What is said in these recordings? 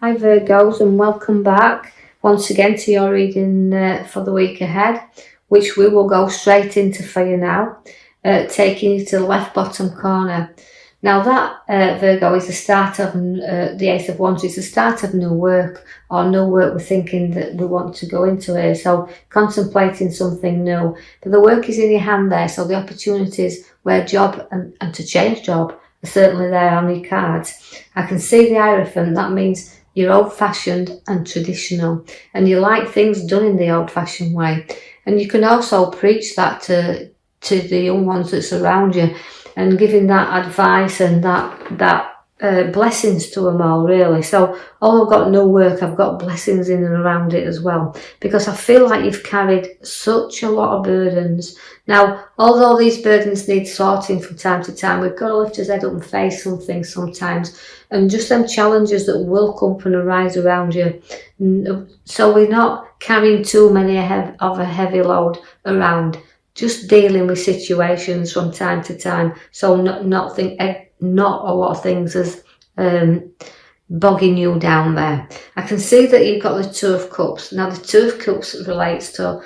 Hi Virgos, and welcome back once again to your reading for the week ahead, which we will go straight into for you now, taking you to the left bottom corner. Now that Virgo is the start of the Ace of Wands, is the start of new work, or new work we're thinking that we want to go into here, so contemplating something new. But the work is in your hand there, so the opportunities where job and to change job are certainly there on your cards. I can see the Hierophant. That means you're old-fashioned and traditional, and you like things done in the old-fashioned way. And you can also preach that to the young ones that's around you, and giving that advice and that blessings to them all, really. So I've got no work, I've got blessings in and around it as well, because I feel like you've carried such a lot of burdens. Now, although these burdens need sorting from time to time, we've got to lift our head up and face some things sometimes, and just them challenges that will come and arise around you. So we're not carrying too many of a heavy load around, just dealing with situations from time to time. So not a lot of things as bogging you down there. I can see that you've got the Two of Cups. Now the Two of Cups relates to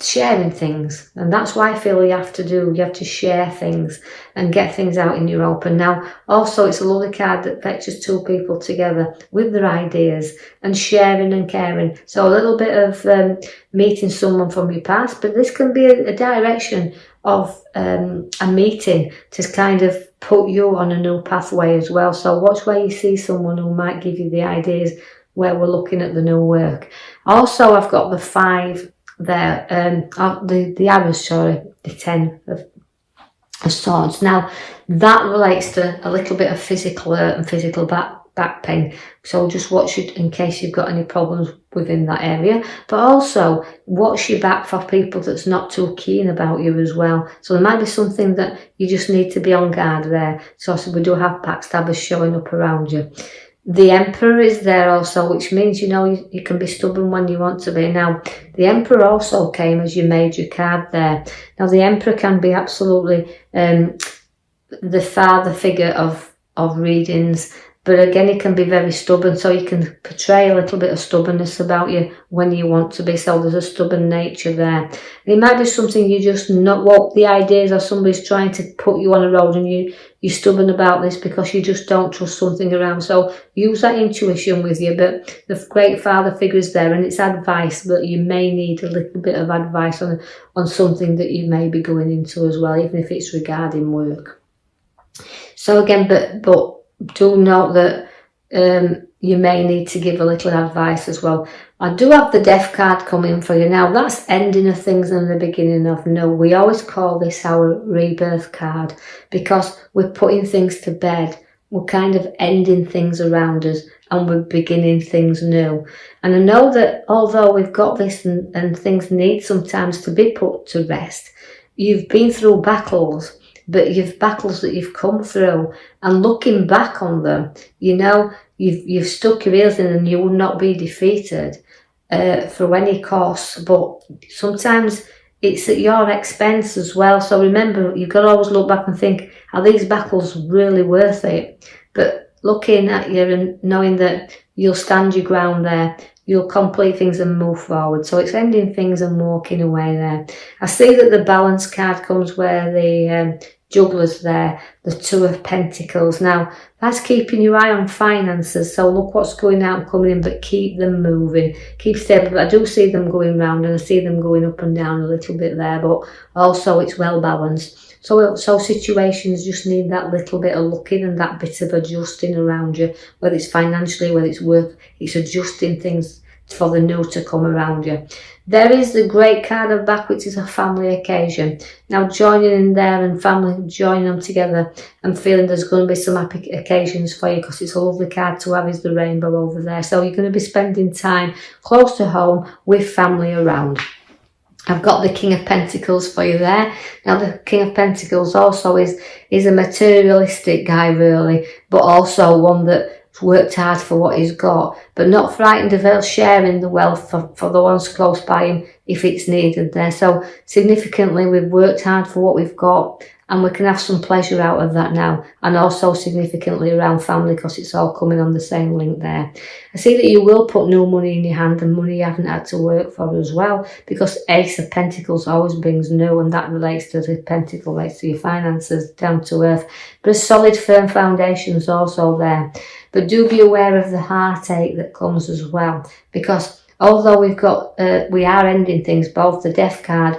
sharing things, and that's why I feel you have to share things and get things out in your open. Now also, it's a lovely card that fetches two people together with their ideas and sharing and caring. So a little bit of meeting someone from your past, but this can be a direction of a meeting to kind of put you on a new pathway as well. So watch where you see someone who might give you the ideas where we're looking at the new work. Also, I've got the 5 there, the arrows, sorry, the 10 of Swords. Now that relates to a little bit of physical hurt and physical back pain, so just watch it in case you've got any problems within that area. But also watch your back for people that's not too keen about you as well. So there might be something that you just need to be on guard there. So we do have backstabbers showing up around you. The Emperor is there also, which means, you can be stubborn when you want to be. Now, the Emperor also came as your major card there. Now, the Emperor can be absolutely the father figure of readings, but again, it can be very stubborn, so you can portray a little bit of stubbornness about you when you want to be. So there's a stubborn nature there. And it might be something you just not want the ideas, or somebody's trying to put you on a road and you're stubborn about this because you just don't trust something around. So use that intuition with you, but the great father figure is there, and it's advice, but you may need a little bit of advice on something that you may be going into as well, even if it's regarding work. So again, but do note that you may need to give a little advice as well. I do have the Death card coming for you. Now that's ending of things and the beginning of new. We always call this our rebirth card because we're putting things to bed. We're kind of ending things around us and we're beginning things new. And I know that although we've got this and things need sometimes to be put to rest, you've been through battles, but you've battles that you've come through, and looking back on them, you've stuck your heels in and you will not be defeated for any cost. But sometimes it's at your expense as well. So remember, you've got to always look back and think, are these battles really worth it? But looking at you and knowing that you'll stand your ground there, you'll complete things and move forward. So it's ending things and walking away there. I see that the Balance card comes where the Juggler's there, the Two of Pentacles. Now, that's keeping your eye on finances. So look what's going out and coming in, but keep them moving. Keep stable. But I do see them going round, and I see them going up and down a little bit there, but also it's well balanced. So situations just need that little bit of looking and that bit of adjusting around you, whether it's financially, whether it's work, it's adjusting things for the new to come around you. There is the Great card of back, which is a family occasion. Now joining in there and family, joining them together and feeling there's going to be some happy occasions for you, because it's a lovely card to have, is the rainbow over there. So you're going to be spending time close to home with family around. I've got the King of Pentacles for you there. Now the King of Pentacles also is a materialistic guy really, but also one that worked hard for what he's got, but not frightened of sharing the wealth for the ones close by him if it's needed there. So significantly, we've worked hard for what we've got, and we can have some pleasure out of that now, and also significantly around family because it's all coming on the same link there. I see that you will put new money in your hand and money you haven't had to work for as well, because Ace of Pentacles always brings new, and that relates to the Pentacle, relates to your finances, down to earth. But a solid firm foundation is also there. But do be aware of the heartache that comes as well, because although we are ending things, both the Death card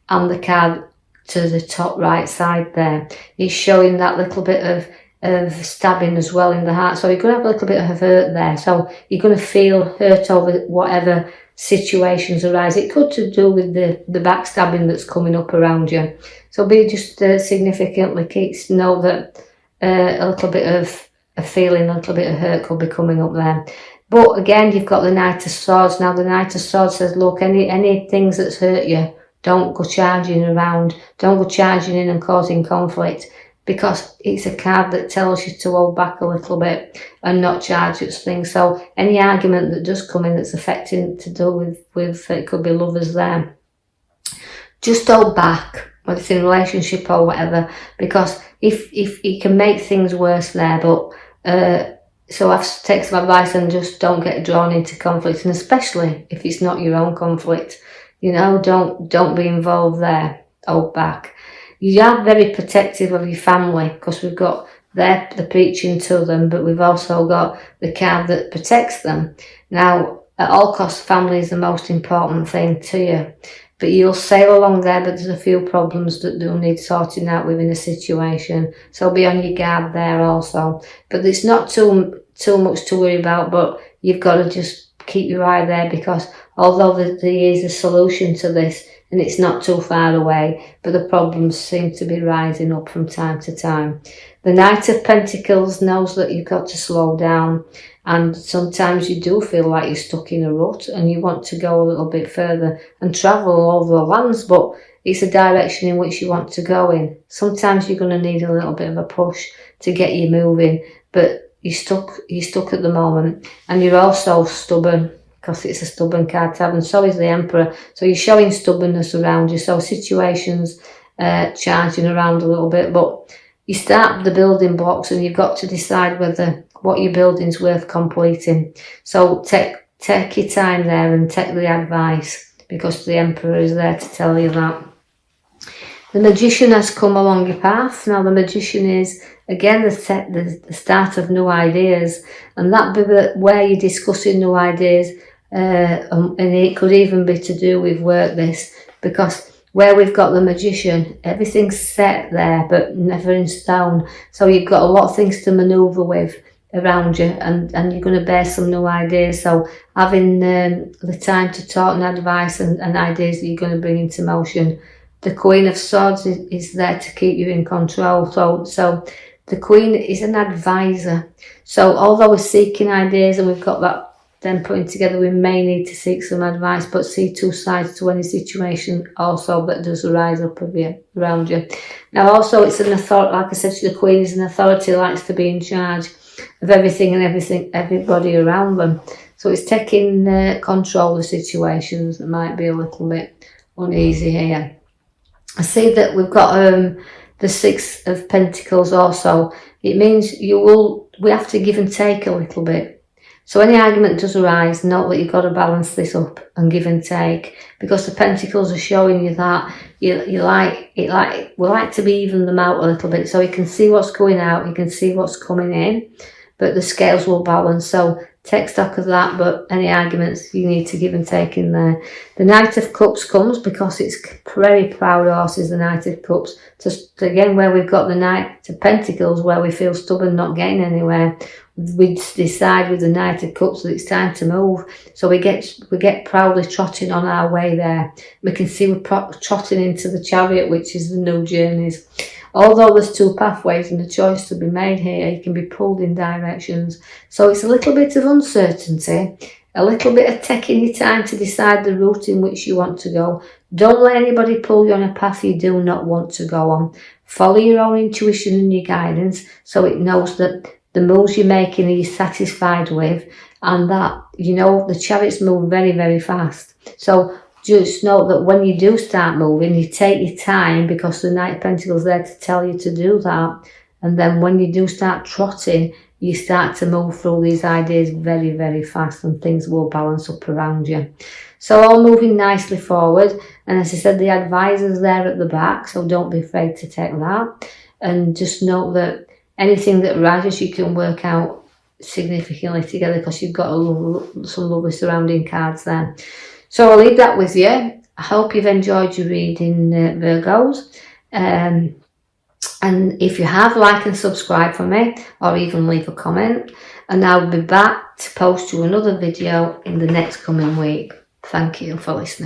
and the card to the top right side there is showing that little bit of stabbing as well in the heart. So you're going to have a little bit of hurt there. So you're going to feel hurt over whatever situations arise. It could to do with the backstabbing that's coming up around you. So be just significantly keeps know that a little bit of a feeling, a little bit of hurt could be coming up there. But again, you've got the Knight of Swords. Now the Knight of Swords says, look, any things that's hurt you, don't go charging around, don't go charging in and causing conflict, because it's a card that tells you to hold back a little bit and not charge at things. So any argument that does come in that's affecting to do with it could be lovers there, just hold back, whether it's in a relationship or whatever, because if you can make things worse there. But so I've take some advice and just don't get drawn into conflict, and especially if it's not your own conflict. You know, don't be involved there. Hold back. You are very protective of your family, because we've got the preaching to them, but we've also got the card that protects them. Now, at all costs, family is the most important thing to you. But you'll sail along there, but there's a few problems that do need sorting out within a situation. So be on your guard there also. But it's not too much to worry about, but you've got to just keep your eye there, because although there is a solution to this and it's not too far away, but the problems seem to be rising up from time to time. The Knight of Pentacles knows that you've got to slow down, and sometimes you do feel like you're stuck in a rut and you want to go a little bit further and travel all over the lands, but it's a direction in which you want to go in. Sometimes you're going to need a little bit of a push to get you moving, but you're stuck at the moment, and you're also stubborn, because it's a stubborn card to have, and so is the Emperor. So you're showing stubbornness around you, so situations charging around a little bit, but you start the building blocks and you've got to decide whether what you're building's worth completing. So take your time there and take the advice, because the Emperor is there to tell you that. The Magician has come along your path. Now the Magician is, again, the start of new ideas, and that be where you're discussing new ideas, and it could even be to do with work, this, because where we've got the Magician, everything's set there but never in stone. So you've got a lot of things to manoeuvre with around you, and you're going to bear some new ideas. So having the time to talk and advice and ideas that you're going to bring into motion. The Queen of Swords is there to keep you in control. So the Queen is an advisor. So although we're seeking ideas and we've got that then putting together, we may need to seek some advice, but see two sides to any situation also that does arise up of you, around you. Now also it's an authority, like I said, the Queen is an authority, likes to be in charge of everything and everybody around them. So it's taking control of situations that might be a little bit uneasy here. I see that we've got the Six of Pentacles also. It means we have to give and take a little bit. So any argument does arise, note that you've got to balance this up and give and take, because the Pentacles are showing you that we like to be even them out a little bit, so you can see what's going out, you can see what's coming in, but the scales will balance. So take stock of that, but any arguments you need to give and take in there. The Knight of Cups comes because it's very proud horses, the Knight of Cups. Just again, where we've got the Knight of Pentacles, where we feel stubborn, not getting anywhere, we decide with the Knight of Cups that it's time to move. So we get proudly trotting on our way there. We can see we're trotting into the Chariot, which is the new journeys. Although there's two pathways and a choice to be made here, you can be pulled in directions. So it's a little bit of uncertainty, a little bit of taking your time to decide the route in which you want to go. Don't let anybody pull you on a path you do not want to go on. Follow your own intuition and your guidance, so it knows that the moves you're making are you satisfied with, and that, the Chariots move very, very fast. So just note that when you do start moving, you take your time, because the Knight of Pentacles is there to tell you to do that. And then when you do start trotting, you start to move through these ideas very, very fast, and things will balance up around you. So all moving nicely forward. And as I said, the advisor's there at the back, so don't be afraid to take that. And just note that anything that rises, you can work out significantly together, because you've got some lovely surrounding cards there. So I'll leave that with you. I hope you've enjoyed your reading, Virgos. And if you have, like and subscribe for me, or even leave a comment. And I'll be back to post you another video in the next coming week. Thank you for listening.